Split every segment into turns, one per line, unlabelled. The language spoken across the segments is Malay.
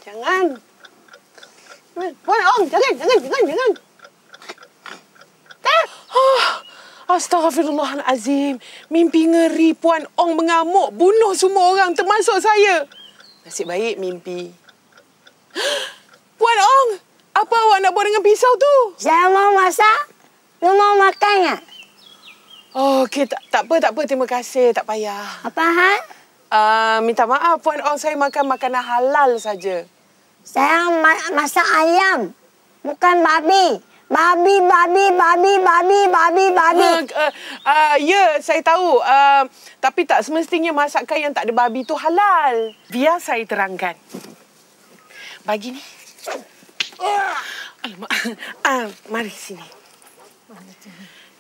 Jangan. Puan Ong, jangan. Astaghfirullahalazim. Mimpi ngeri Puan Ong mengamuk, bunuh semua orang termasuk saya. Nasib baik mimpi. Puan Ong, apa awak nak buat dengan pisau tu?
Saya mau masak. Lu mau makannya?
Oh, okey, tak apa. Terima kasih, tak payah.
Apa hal?
Minta maaf Puan Ong, saya makan makanan halal saja.
Saya masak ayam. Bukan babi. Babi.
Ya, saya tahu. Tapi tak semestinya masakan yang tak ada babi tu halal. Biar saya terangkan. Bagi ni. Alamak. Mari sini.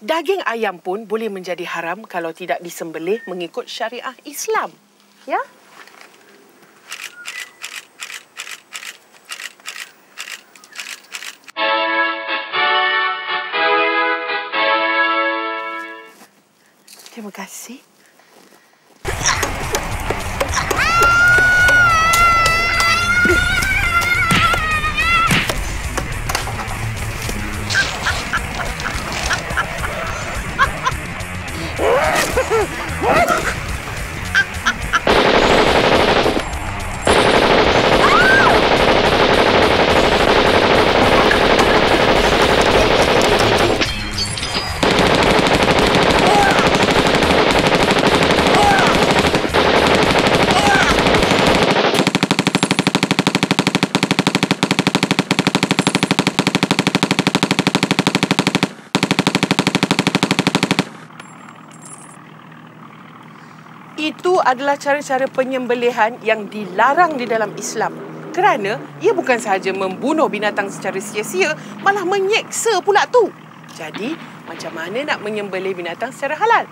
Daging ayam pun boleh menjadi haram kalau tidak disembelih mengikut syariah Islam. Ya? Terima kasih. Itu adalah cara-cara penyembelihan yang dilarang di dalam Islam. Kerana ia bukan sahaja membunuh binatang secara sia-sia, malah menyeksa pula tu. Jadi, macam mana nak menyembelih binatang secara halal?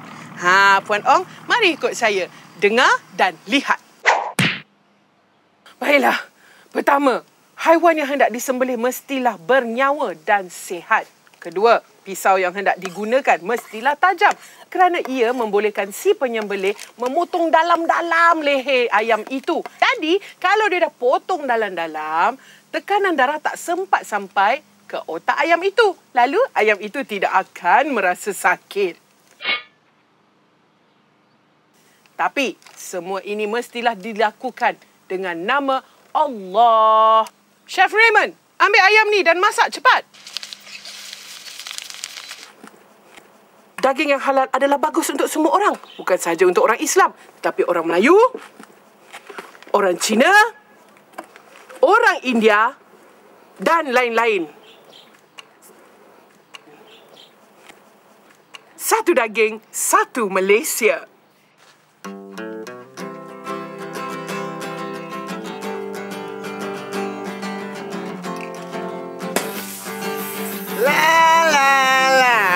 Puan Ong, mari ikut saya. Dengar dan lihat. Baiklah. Pertama, haiwan yang hendak disembelih mestilah bernyawa dan sihat. Kedua, pisau yang hendak digunakan mestilah tajam kerana ia membolehkan si penyembelih memotong dalam-dalam leher ayam itu. Jadi, kalau dia dah potong dalam-dalam, tekanan darah tak sempat sampai ke otak ayam itu. Lalu, ayam itu tidak akan merasa sakit. Tapi, semua ini mestilah dilakukan dengan nama Allah. Chef Raymond, ambil ayam ni dan masak cepat. Daging yang halal adalah bagus untuk semua orang. Bukan sahaja untuk orang Islam, tetapi orang Melayu, orang Cina, orang India dan lain-lain. Satu daging, satu Malaysia.
La la la